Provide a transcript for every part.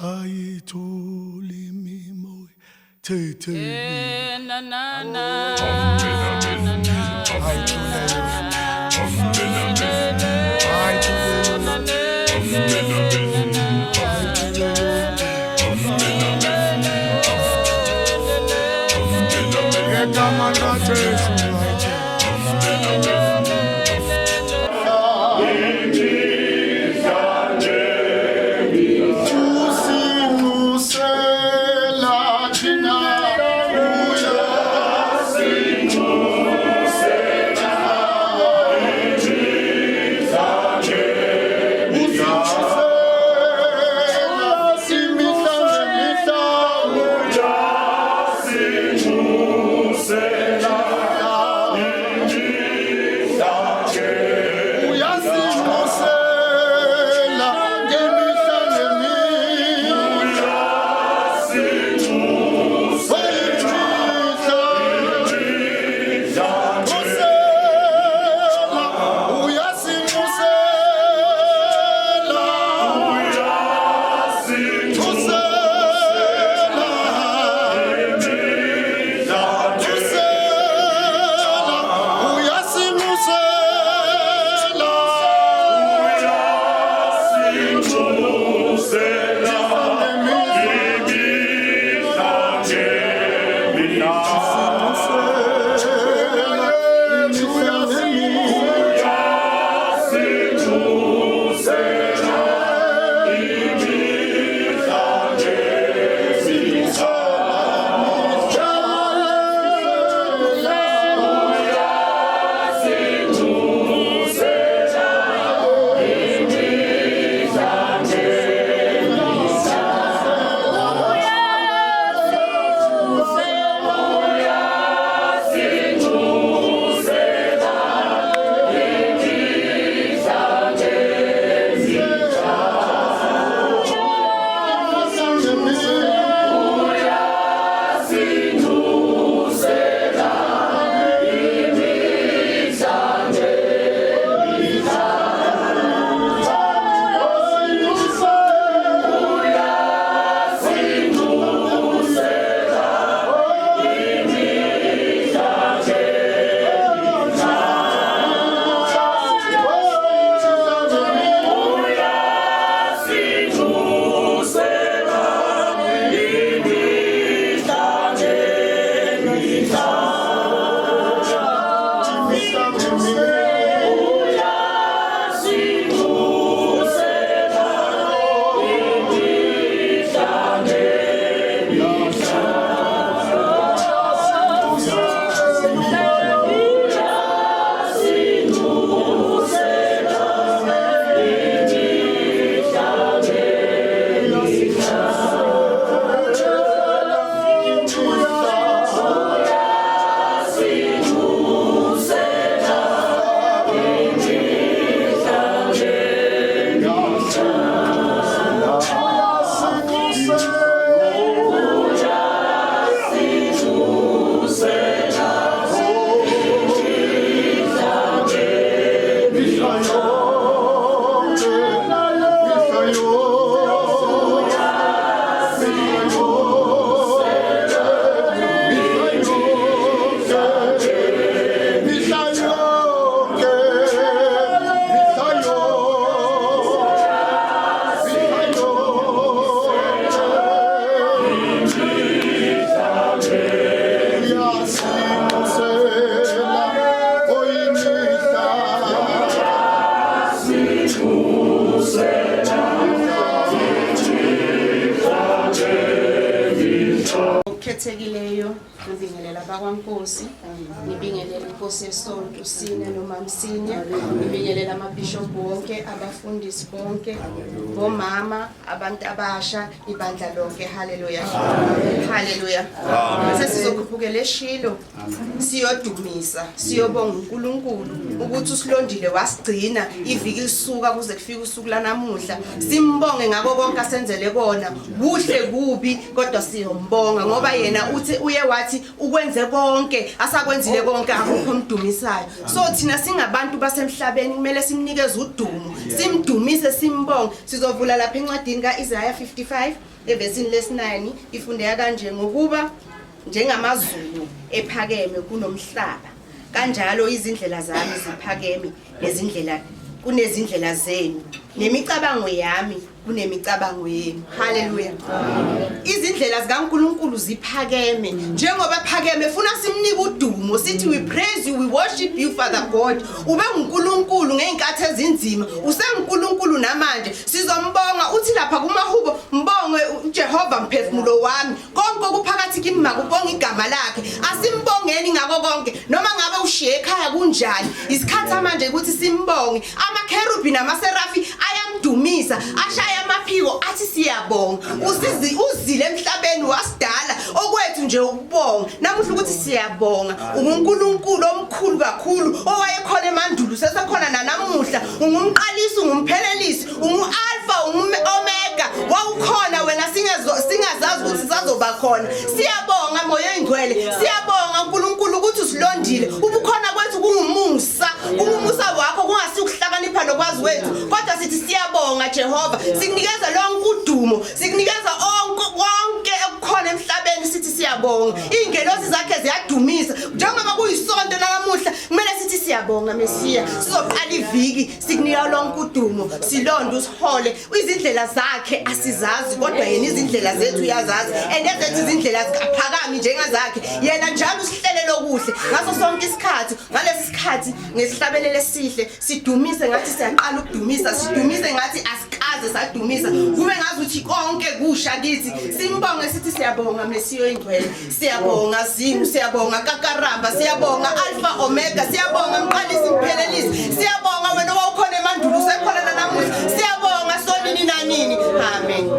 ayithuli mimoya thethe na na na Khethekileyo ngibingelela abakwaNkosi ngibingelela inkosi yesonto sine nomamsinya ngibingelela amabishop bonke abafundisi bonke bomama abantu abasha ibandla lonke haleluya haleluya sesizokhuphukela eShilo siyodumisa siyobonga uNkulunkulu ukuthi usilondile wasigcina iviki lisuka kuze kufike usuku lanamuhla simbonge ngako konke asenzele kona kuhle kubi kodwa siyombonga ngoba yena uthi uye wathi ukwenze konke asakwenzile konke akukho omdumisayo. So thina singabantu basemhlabeni kumele simnikeze udumo, simdumise, simbonge. Sizovula lapha encwadini kaIsaiah 55 evesini lesi9 ifundeka kanje ngokuba njengamazulu ephakeme kunomhlaba kanjalo izindlela zami ziphakeme kunezindlela zenu nemicabango yami kunemicabango yenu. Haleluya. Izindlela zikaNkulunkulu ziphakeme njengoba phakeme funa simnike udumo sithi we praise you, we worship you Father God. Ube uNkulunkulu ngeenkathi ezinzima, usenguNkulunkulu namanje. Sizombonga uthi lapha kumahubo mbonge uJehova mphefumulo wami. Konke okuphakathi kimi makubonga igama lakhe. Asimbongeni ngako konke noma ngabe ushiye ekhaya kunjani. Isikhathi manje ukuthi simbonge. Amakherubi namaserafi ayamdumisa, ashaya amaphiko athi siyabonga. Uzile emhlabeni wasidala okwethu nje ukubonga. Namuhla ukuthi siyabonga. UNkulunkulu omkhulu kakhulu owayekhona emandulo sesekhona nanamuhla. Ungumqalisi, ungumphelelisi, ungu-alpha, ungu-omega. Wawukhona wena singazazi ukuthi sazoba khona. Siyabonga moya oyingcwele. Siyabonga uNkulunkulu ukuthi usilondile. Ubukhona kwethu kungumusa. Kungumusa wakho kungasiukuhlakanipha nokwazi wethu. Kodwa sithi siyabonga Jehova. Sikunikeza lonke udumo, sikunikeza konke okukhona emhlabeni sithi siyabonga. Ingelosi zakhe ziyadumisa. Njengoba kuyisonto namuhla kumele sithi siyabonga Mesiya. Sizoqala iviki sikunika lonke udumo, silonde usihole. Izindlela zakhe asizazi kodwa yena izindlela zethu uyazazi. Endezethu izindlela zikaphakami njengazakhe. Yena njalo usihlelele okuhle. Ngaso sonke isikhathi, ngalesi sikhathi ngesihlabelele sihle, sidumise ngathi siyaqala ukudumisa, sidumise ngathi asikaze sadumisa. Kube ngazi ukuthi konke kusha kithi. Simbonge sithi siyabonga Mesiya oyingcwele. Siyabonga Zinu, siyabonga Kakaramba, siyabonga Alpha Omega, siyabonga Mqalisi Mphelelisi. Siyabonga wena owawukhona emandulo usekhona nanamuhla. Siyabonga sonini nanini. Amen.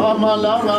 Amalama